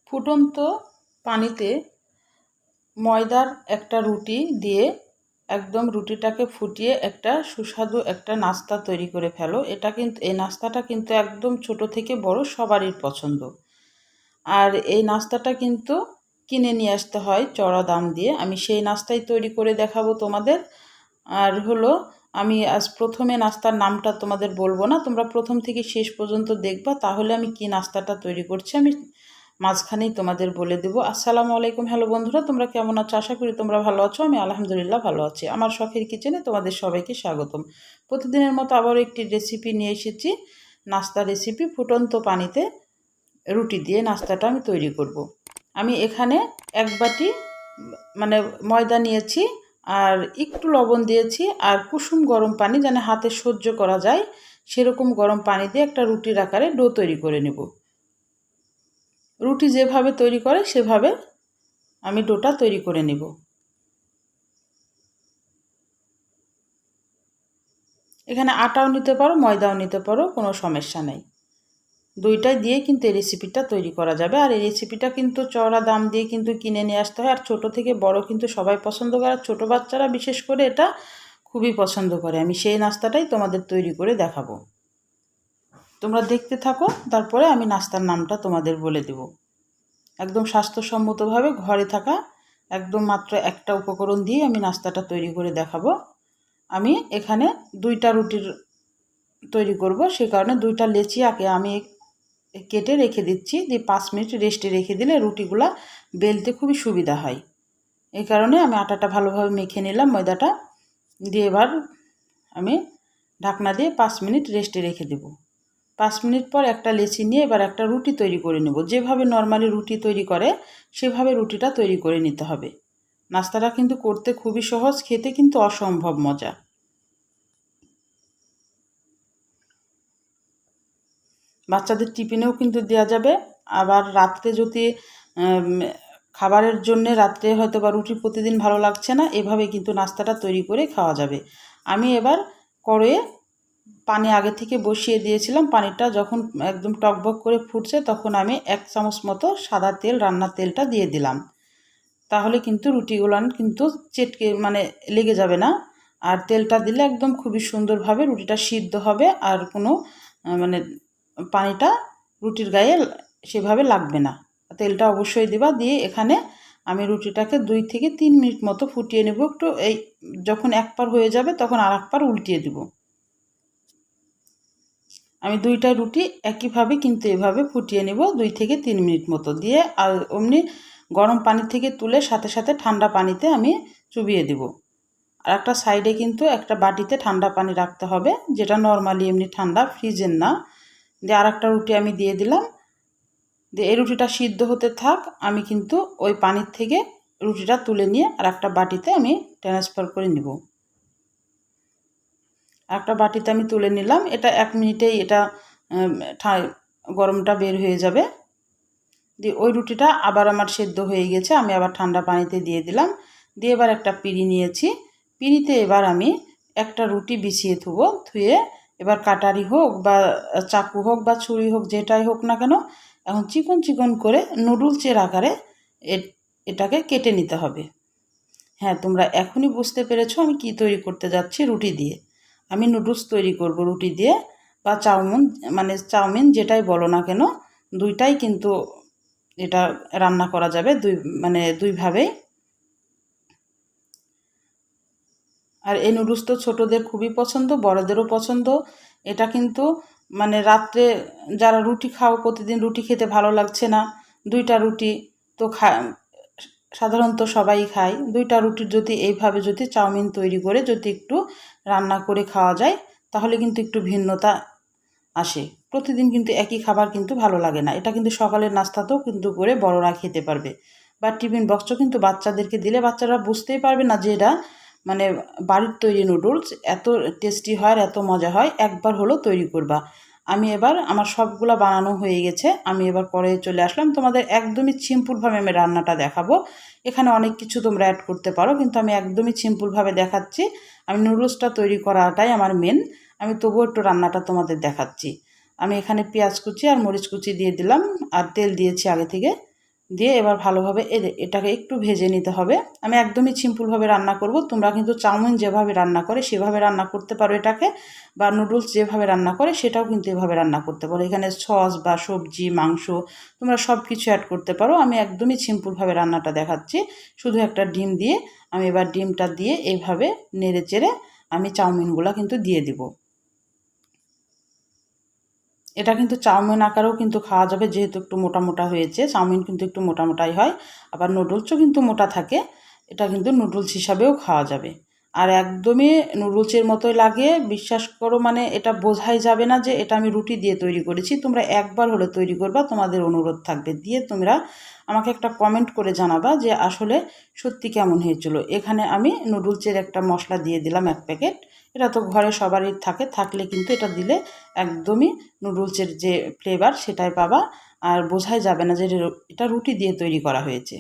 ফুটন্ত পানিতে ময়দার একটা রুটি দিয়ে একদম রুটিটাকে ফুটিয়ে একটা সুস্বাদু একটা নাস্তা তৈরি করে ফেলো। এই নাস্তাটা কিন্তু একদম ছোট থেকে বড় সবারই পছন্দ। আর এই নাস্তাটা কিন্তু কিনে নিয়ে আসতে হয় চড়া দাম দিয়ে। আমি সেই নাস্তাই তৈরি করে দেখাবো তোমাদের। আর হলো, আমি আজ প্রথমে নাস্তার নামটা তোমাদের বলবো না, তোমরা প্রথম থেকে শেষ পর্যন্ত দেখবা, তাহলে আমি কি নাস্তাটা তৈরি করছি আমি মাঝখানেই তোমাদের বলে দেবো। আসসালামু আলাইকুম, হ্যালো বন্ধুরা, তোমরা কেমন আছো? আশা করি তোমরা ভালো আছো। আমি আলহামদুলিল্লাহ ভালো আছি। আমার শখের কিচেনে তোমাদের সবাইকে স্বাগতম। প্রতিদিনের মতো আবারও একটি রেসিপি নিয়ে এসেছি, নাস্তা রেসিপি। ফুটন্ত পানিতে রুটি দিয়ে নাস্তাটা আমি তৈরি করব। আমি এখানে এক বাটি মানে ময়দা নিয়েছি, আর একটু লবণ দিয়েছি, আর কুসুম গরম পানি, যেন হাতে সহ্য করা যায় সেরকম গরম পানি দিয়ে একটা রুটির আকারে ডো তৈরি করে নেব। রুটি যেভাবে তৈরি করে সেভাবে আমি ডোটা তৈরি করে নেব। এখানে আটাও নিতে পারো, ময়দাও নিতে পারো, কোনো সমস্যা নেই। দুইটাই দিয়ে কিন্তু এই রেসিপিটা তৈরি করা যাবে। আর এই রেসিপিটা কিন্তু চড়া দাম দিয়ে কিন্তু কিনে নিয়ে আসতে হয়। আর ছোট থেকে বড় কিন্তু সবাই পছন্দ করে, আর ছোটো বাচ্চারা বিশেষ করে এটা খুবই পছন্দ করে। আমি সেই নাস্তাটাই তোমাদের তৈরি করে দেখাবো। তোমরা দেখতে থাকো, তারপরে আমি নাস্তার নামটা তোমাদের বলে দেব। একদম স্বাস্থ্যসম্মতভাবে ঘরে থাকা একদম মাত্র একটা উপকরণ দিয়ে আমি নাস্তাটা তৈরি করে দেখাবো। আমি এখানে দুইটা রুটির তৈরি করব, সে কারণে দুইটা লেচি আগে আমি কেটে রেখে দিচ্ছি। দিয়ে 5 মিনিট রেস্টে রেখে দিলে রুটিগুলা বেলতে খুবই সুবিধা হয়। এই কারণে আমি আটাটা ভালোভাবে মেখে নিলাম, ময়দাটা দিয়ে এবার আমি ঢাকনা দিয়ে 5 মিনিট রেস্টে রেখে দেব। 5 মিনিট পর একটা লেচি নিয়ে এবার একটা রুটি তৈরি করে নেব। যেভাবে নর্মালি রুটি তৈরি করে সেভাবে রুটিটা তৈরি করে নিতে হবে। নাস্তাটা কিন্তু করতে খুবই সহজ, খেতে কিন্তু অসম্ভব মজা। বাচ্চাদের টিফিনেও কিন্তু দেওয়া যাবে। আবার রাত্রে যদি খাবারের জন্যে রাত্রে হয়তো বা রুটি প্রতিদিন ভালো লাগছে না, এভাবে কিন্তু নাস্তাটা তৈরি করে খাওয়া যাবে। আমি এবার কড়াইয়ে পানি আগে থেকে বসিয়ে দিয়েছিলাম। পানিটা যখন একদম টকবক করে ফুটছে তখন আমি 1 চামচ মতো সাদা তেল, রান্নার তেলটা দিয়ে দিলাম। তাহলে কিন্তু রুটিগুলো কিন্তু চেটকে লেগে যাবে না। আর তেলটা দিলে একদম খুবই সুন্দরভাবে রুটিটা সিদ্ধ হবে, আর কোনো মানে পানিটা রুটির গায়ে সেভাবে লাগবে না। তেলটা অবশ্যই দিবা। দিয়ে এখানে আমি রুটিটাকে 2 থেকে 3 মিনিট মতো ফুটিয়ে নেব। একটু এই যখন এক পার হয়ে যাবে তখন আর এক পার উল্টিয়ে দিব। আমি দুইটা রুটি একইভাবে কিন্তু এভাবে ফুটিয়ে নেব 2 থেকে 3 মিনিট মতো। দিয়ে আর অমনি গরম পানি থেকে তুলে সাথে সাথে ঠান্ডা পানিতে আমি চুবিয়ে দেব। আর একটা সাইডে কিন্তু একটা বাটিতে ঠান্ডা পানি রাখতে হবে, যেটা নর্মালি এমনি ঠান্ডা, ফ্রিজের না। দিয়ে আর একটা রুটি আমি দিয়ে দিলাম। দিয়ে এই রুটিটা সিদ্ধ হতে থাক, আমি কিন্তু ওই পানির থেকে রুটিটা তুলে নিয়ে আর একটা বাটিতে আমি ট্রান্সফার করে নেব। একটা বাটিতে আমি তুলে নিলাম। এটা 1 মিনিটেই এটা গরমটা বের হয়ে যাবে। দিয়ে ওই রুটিটা আবার আমার সেদ্ধ হয়ে গেছে, আমি আবার ঠান্ডা পানিতে দিয়ে দিলাম। দিয়ে এবার একটা পিঁড়ি নিয়েছি। পিঁড়িতে এবার আমি একটা রুটি বিছিয়ে ধুয়ে এবার কাটারি হোক বা চাকু হোক বা ছুরি হোক, যেটাই হোক না কেন, এখন চিকন চিকন করে নুডলসের আকারে এটাকে কেটে নিতে হবে। হ্যাঁ, তোমরা এখনই বুঝতে পেরেছো আমি কি তৈরি করতে যাচ্ছি। রুটি দিয়ে আমি নুডলস তৈরি করব, রুটি দিয়ে বা চাউমিন যেটাই বলো না কেন, দুইটাই কিন্তু এটা রান্না করা যাবে দুইভাবেই। আর এই নুডলস তো ছোটোদের খুবই পছন্দ, বড়দেরও পছন্দ। এটা কিন্তু রাত্রে যারা রুটি খাও, প্রতিদিন রুটি খেতে ভালো লাগছে না, দুইটা রুটি তো সাধারণত সবাই খায়। দুইটা রুটির যদি এইভাবে যদি চাউমিন তৈরি করে যদি একটু রান্না করে খাওয়া যায়, তাহলে কিন্তু একটু ভিন্নতা আসে। প্রতিদিন কিন্তু একই খাবার কিন্তু ভালো লাগে না। এটা কিন্তু সকালের নাস্তাতেও কিন্তু করে বড়রা খেতে পারবে, বা টিফিন বক্সও কিন্তু বাচ্চাদেরকে দিলে বাচ্চারা বুঝতেই পারবে না যে এটা মানে বাড়ির তৈরি নুডলস। এত টেস্টি হয় আর এত মজা হয়, একবার হলো তৈরি করবা। আমি এবার আমার সবগুলা বানানো হয়ে গেছে, আমি এবার কড়াইয়ে চলে আসলাম। তোমাদের একদমই সিম্পলভাবে আমি রান্নাটা দেখাবো। এখানে অনেক কিছু তোমরা অ্যাড করতে পারো, কিন্তু আমি একদমই সিম্পলভাবে দেখাচ্ছি। আমি নুডলসটা তৈরি করাটাই আমার মেন, আমি তবুও একটু রান্নাটা তোমাদের দেখাচ্ছি। আমি এখানে পেঁয়াজ কুচি আর মরিচ কুচি দিয়ে দিলাম, আর তেল দিয়েছি আগে থেকে। দিয়ে এবার ভালোভাবে এটাকে একটু ভেজে নিতে হবে। আমি একদমই সিম্পলভাবে রান্না করব। তোমরা কিন্তু চাউমিন যেভাবে রান্না করে সেভাবে রান্না করতে পারো এটাকে, বা নুডলস যেভাবে রান্না করে সেটাও কিন্তু এভাবে রান্না করতে পারো। এখানে সস বা সবজি, মাংস তোমরা সব কিছু অ্যাড করতে পারো। আমি একদমই সিম্পলভাবে রান্নাটা দেখাচ্ছি। শুধু একটা ডিম দিয়ে আমি এবার ডিমটা দিয়ে এইভাবে নেড়ে চেড়ে আমি চাউমিনগুলো কিন্তু দিয়ে দিব। এটা কিন্তু চাউমিন আকারেও কিন্তু খাওয়া যাবে, যেহেতু একটু মোটা মোটা হয়েছে। চাউমিন কিন্তু একটু মোটা মোটাই হয়, আবার নুডলসও কিন্তু মোটা থাকে। এটা কিন্তু নুডলস হিসাবেও খাওয়া যাবে। আর একদমই নুডলসের মতোই লাগে, বিশ্বাস করো। মানে এটা বোঝাই যাবে না যে এটা আমি রুটি দিয়ে তৈরি করেছি। তোমরা একবার হলে তৈরি করবা, তোমাদের অনুরোধ থাকবে। দিয়ে তোমরা আমাকে একটা কমেন্ট করে জানাবা যে আসলে সত্যি কেমন হয়েছিল। এখানে আমি নুডলসের একটা মশলা দিয়ে দিলাম 1 প্যাকেট। এটা তো ঘরে সবারই থাকে, থাকলে কিন্তু এটা দিলে একদমই নুডলসের যে ফ্লেভার সেটাই পাবা। আর বোঝাই যাবে না যে এটা রুটি দিয়ে তৈরি করা হয়েছে।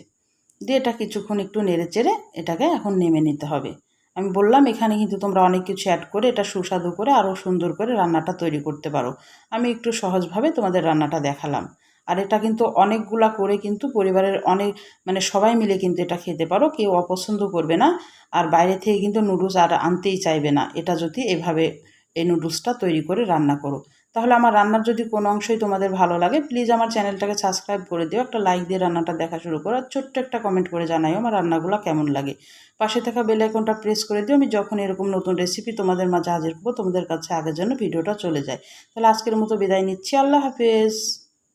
দিয়ে এটা কিছুক্ষণ একটু নেড়ে চেড়ে এটাকে এখন নেমে নিতে হবে। আমি বললাম এখানে কিন্তু তোমরা অনেক কিছু অ্যাড করে এটা সুস্বাদু করে আরও সুন্দর করে রান্নাটা তৈরি করতে পারো। আমি একটু সহজভাবে তোমাদের রান্নাটা দেখালাম। আর এটা কিন্তু অনেকগুলা করে কিন্তু পরিবারের অনেক, মানে সবাই মিলে কিন্তু এটা খেতে পারো, কেউ অপছন্দ করবে না। আর বাইরে থেকে কিন্তু নুডলস আর আনতেই চাইবে না, এটা যদি এভাবে এই নুডলসটা তৈরি করে রান্না করো। তাহলে আমার রান্নার যদি কোনো অংশই তোমাদের ভালো লাগে, প্লিজ আমার চ্যানেলটাকে সাবস্ক্রাইব করে দিও, একটা লাইক দিয়ে রান্নাটা দেখা শুরু করো, আর ছোট্ট একটা কমেন্ট করে জানাইও আমার রান্নাগুলো কেমন লাগে। পাশে থাকা বেল আইকনটা প্রেস করে দিও, আমি যখন এরকম নতুন রেসিপি তোমাদের মাঝে হাজির করবো তোমাদের কাছে আগের জন্য ভিডিওটা চলে যায়। তাহলে আজকের মতো বিদায় নিচ্ছি। আল্লাহ হাফেজ।